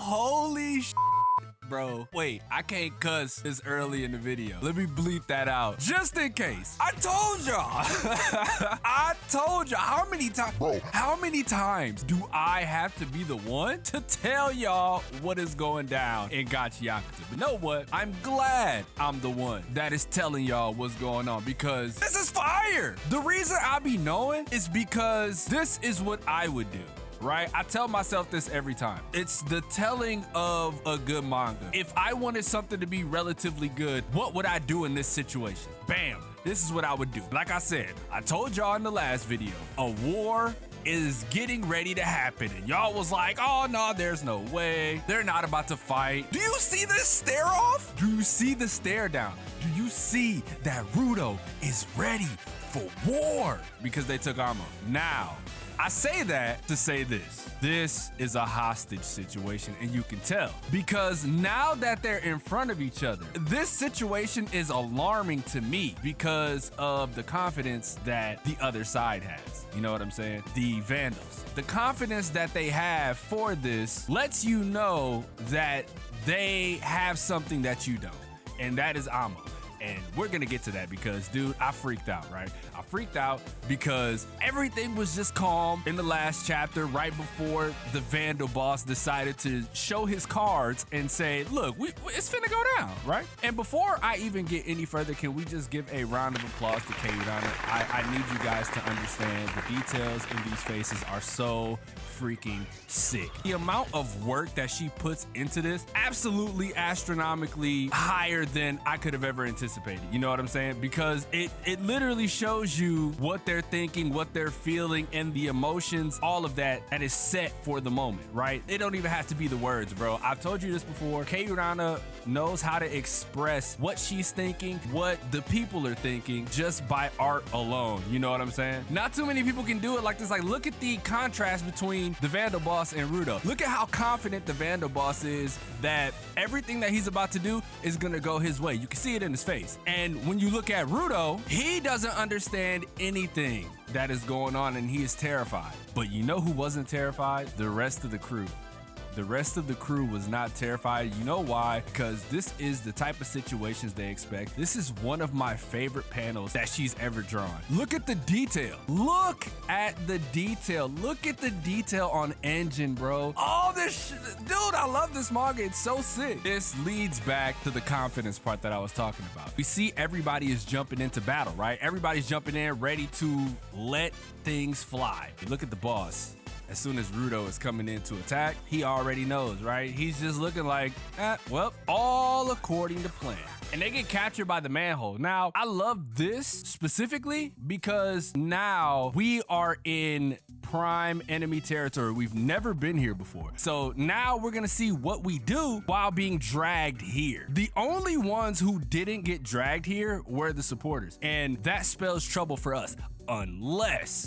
Holy shit. Bro, wait, I can't cuss this early in the video. Let me bleep that out just in case. I told y'all. I told y'all. How many times? Bro, how many times do I have to be the one to tell y'all what is going down in Gachiakuta? But you know what? I'm glad I'm the one that is telling y'all what's going on because this is fire. The reason I be knowing is because this is what I would do. Right? I tell myself this every time. It's the telling of a good manga. If I wanted something to be relatively good, what would I do in this situation? Bam, this is what I would do. Like I said, I told y'all in the last video, a war is getting ready to happen. And y'all was like, oh no, there's no way. They're not about to fight. Do you see this stare off? Do you see the stare down? Do you see that Rudo is ready for war? Because they took Amo. Now, I say that to say this. This is a hostage situation, and you can tell. Because now that they're in front of each other, this situation is alarming to me because of the confidence that the other side has. You know what I'm saying? The Vandals. The confidence that they have for this lets you know that they have something that you don't, and that is Amo. And we're gonna get to that because, dude, I freaked out, right? I freaked out because everything was just calm in the last chapter right before the Vandal boss decided to show his cards and say, look, it's finna go down, right? And before I even get any further, can we just give a round of applause to Kairana? I need you guys to understand the details in these faces are so freaking sick. The amount of work that she puts into this, absolutely astronomically higher than I could have ever anticipated. You know what I'm saying? Because it literally shows you what they're thinking, what they're feeling, and the emotions, all of that is set for the moment, right? It don't even have to be the words, bro. I've told you this before. Kairana knows how to express what she's thinking, what the people are thinking, just by art alone. You know what I'm saying? Not too many people can do it like this. Like, look at the contrast between the Vandal boss and Rudo. Look at how confident the Vandal boss is that everything that he's about to do is gonna go his way. You can see it in his face. And when you look at Rudo, he doesn't understand anything that is going on and he is terrified. But you know who wasn't terrified? The rest of the crew. The rest of the crew was not terrified. You know why? Because this is the type of situations they expect. This is one of my favorite panels that she's ever drawn. Look at the detail. Look at the detail. Look at the detail on Engine, bro. All this dude, I love this manga. It's so sick. This leads back to the confidence part that I was talking about. We see everybody is jumping into battle, right? Everybody's jumping in, ready to let things fly. Look at the boss. As soon as Rudo is coming in to attack, he already knows, right? He's just looking like, well, all according to plan. And they get captured by the manhole. Now, I love this specifically because now we are in prime enemy territory. We've never been here before. So now we're gonna see what we do while being dragged here. The only ones who didn't get dragged here were the supporters. And that spells trouble for us. Unless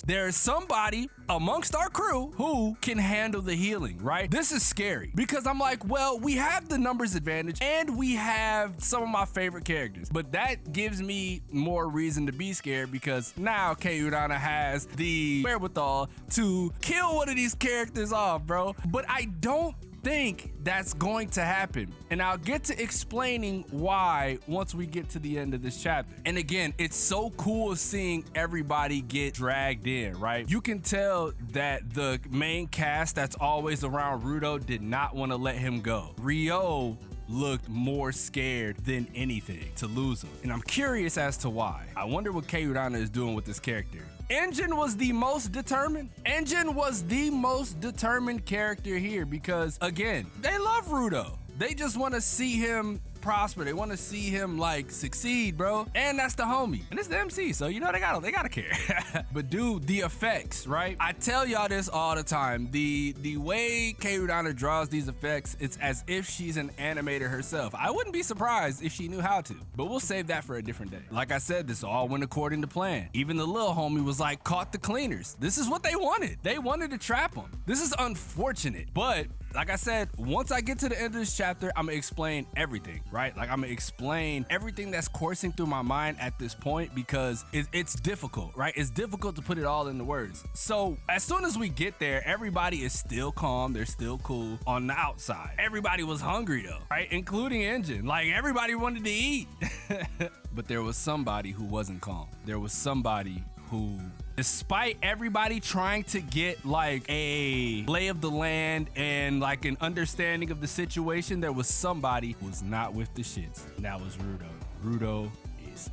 there's somebody amongst our crew who can handle the healing, right? This is scary because I'm like, well, we have the numbers advantage and we have some of my favorite characters, but that gives me more reason to be scared because now Kairana has the wherewithal to kill one of these characters off, bro. But I don't think that's going to happen, and I'll get to explaining why once we get to the end of this chapter. And again, it's so cool seeing everybody get dragged in, right? You can tell that the main cast that's always around Rudo did not want to let him go. Ryo looked more scared than anything to lose him, and I'm curious as to why. I wonder what Kairana is doing with this character. Engine was the most determined. Engine was the most determined character here because, again, they love Rudo. They just want to see him prosper. They want to see him like succeed, bro. And that's the homie. And it's the MC, so you know they gotta care. But dude, the effects, right? I tell y'all this all the time. The way Kairana draws these effects, it's as if she's an animator herself. I wouldn't be surprised if she knew how to, but we'll save that for a different day. Like I said, this all went according to plan. Even the little homie was like, caught the cleaners. This is what they wanted. They wanted to trap him. This is unfortunate, but like I said, once I get to the end of this chapter, I'm gonna explain everything, right? Like I'm gonna explain everything that's coursing through my mind at this point because it's difficult, right? It's difficult to put it all into words. So as soon as we get there, everybody is still calm. They're still cool on the outside. Everybody was hungry though, right? Including Engine. Like everybody wanted to eat. But there was somebody who wasn't calm. There was somebody who, despite everybody trying to get like a lay of the land and like an understanding of the situation, there was somebody who was not with the shits. And that was Rudo. Rudo is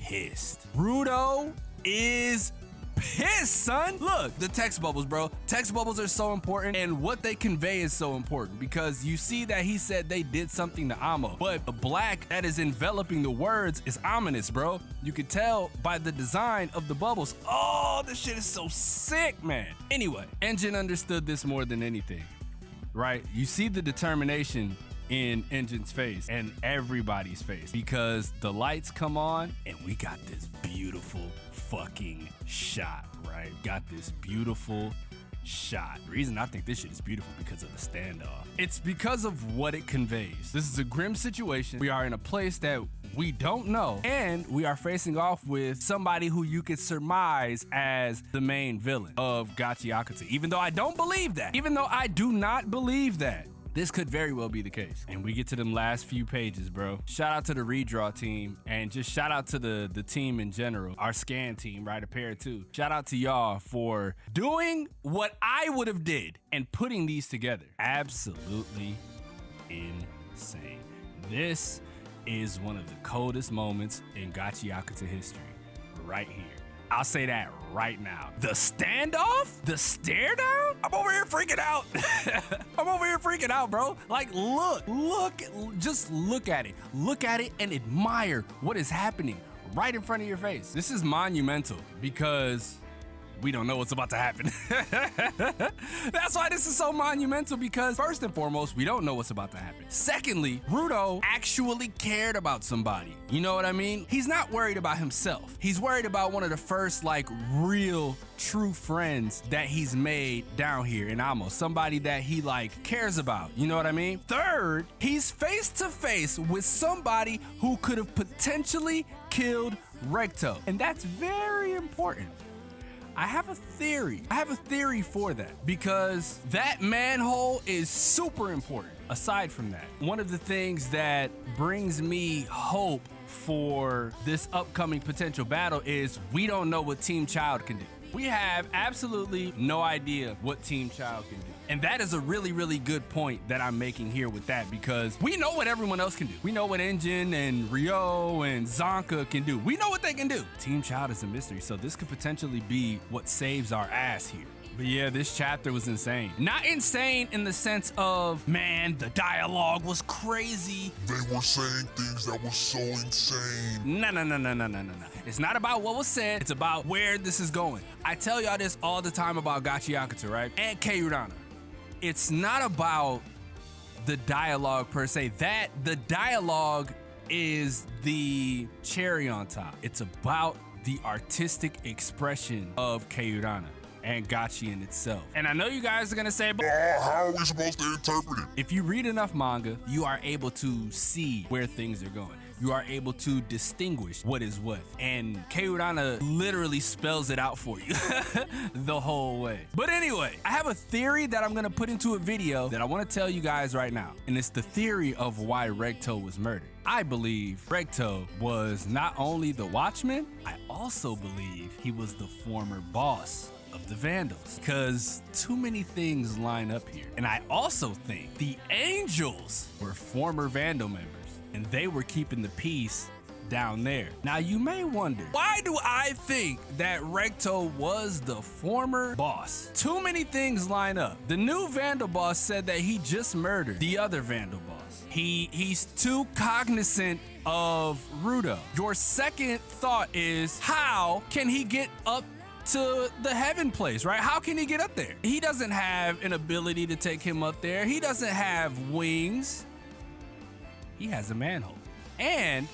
pissed. Rudo is pissed, son. Look, the text bubbles, bro. Text bubbles are so important, and what they convey is so important because you see that he said they did something to Amo, but the black that is enveloping the words is ominous, bro. You could tell by the design of the bubbles. Oh, this shit is so sick, man. Anyway, Engine understood this more than anything, right? You see the determination in Engine's face and everybody's face because the lights come on and we got this beautiful fucking shot, right? Got this beautiful shot. The reason I think this shit is beautiful because of the standoff. It's because of what it conveys. This is a grim situation. We are in a place that we don't know, and we are facing off with somebody who you could surmise as the main villain of Gachiakuta. Even though I don't believe that, even though I do not believe that, this could very well be the case. And we get to them last few pages, bro. Shout out to the redraw team and just shout out to the team in general. Our scan team, right? A pair too. Shout out to y'all for doing what I would have did and putting these together. Absolutely insane. This is one of the coldest moments in Gachiakuta history right here. I'll say that right now. The standoff? The stare down? I'm over here freaking out. I'm over here freaking out, bro. Like, just look at it. Look at it and admire what is happening right in front of your face. This is monumental because we don't know what's about to happen. That's why this is so monumental, because first and foremost, we don't know what's about to happen. Secondly, Rudo actually cared about somebody. You know what I mean? He's not worried about himself. He's worried about one of the first like real true friends that he's made down here in Amo. Somebody that he like cares about. You know what I mean? Third, he's face to face with somebody who could have potentially killed Recto. And that's very important. I have a theory. I have a theory for that because that manhole is super important. Aside from that, one of the things that brings me hope for this upcoming potential battle is we don't know what Team Child can do. We have absolutely no idea what Team Child can do. And that is a really, really good point that I'm making here with that, because we know what everyone else can do. We know what Engine and Rio and Zonka can do. We know what they can do. Team Child is a mystery, so this could potentially be what saves our ass here. But yeah, this chapter was insane. Not insane in the sense of, man, the dialogue was crazy. They were saying things that were so insane. No. It's not about what was said. It's about where this is going. I tell y'all this all the time about Gachiakuta, right? And Keirana. It's not about the dialogue per se. The dialogue is the cherry on top. It's about the artistic expression of Keirana and Gachi in itself. And I know you guys are gonna say, but how are we supposed to interpret it? If you read enough manga, you are able to see where things are going. You are able to distinguish what is what. And Keirana literally spells it out for you the whole way. But anyway, I have a theory that I'm gonna put into a video that I wanna tell you guys right now. And it's the theory of why Recto was murdered. I believe Recto was not only the Watchman, I also believe he was the former boss of the Vandals, because too many things line up here. And I also think the Angels were former Vandal members and they were keeping the peace down there. Now you may wonder, why do I think that Recto was the former boss? Too many things line up. The new Vandal boss said that he just murdered the other Vandal boss. He's too cognizant of Rudo. Your second thought is, how can he get up to the heaven place, right? How can he get up there? He doesn't have an ability to take him up there. He doesn't have wings. He has a manhole. And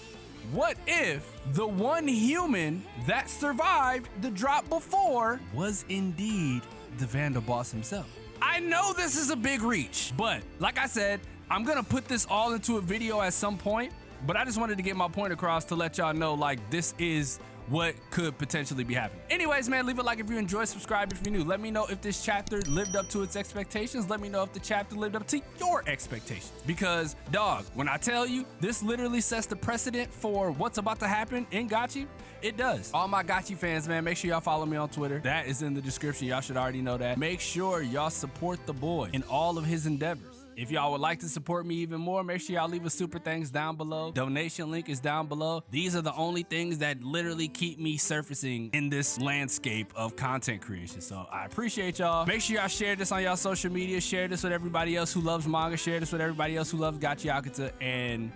what if the one human that survived the drop before was indeed the Vandal boss himself? I know this is a big reach, but like I said, I'm gonna put this all into a video at some point, but I just wanted to get my point across to let y'all know, like, this is what could potentially be happening. Anyways, man, leave a like if you enjoyed, subscribe if you're new. Let me know if this chapter lived up to its expectations. Let me know if the chapter lived up to your expectations. Because, dog, when I tell you, this literally sets the precedent for what's about to happen in Gachi, it does. All my Gachi fans, man, make sure y'all follow me on Twitter. That is in the description. Y'all should already know that. Make sure y'all support the boy in all of his endeavors. If y'all would like to support me even more, make sure y'all leave a super thanks down below. Donation link is down below. These are the only things that literally keep me surfacing in this landscape of content creation. So I appreciate y'all. Make sure y'all share this on y'all social media. Share this with everybody else who loves manga. Share this with everybody else who loves Gachiakuta. And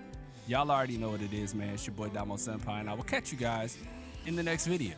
y'all already know what it is, man. It's your boy xDomoSenpaix, and I will catch you guys in the next video.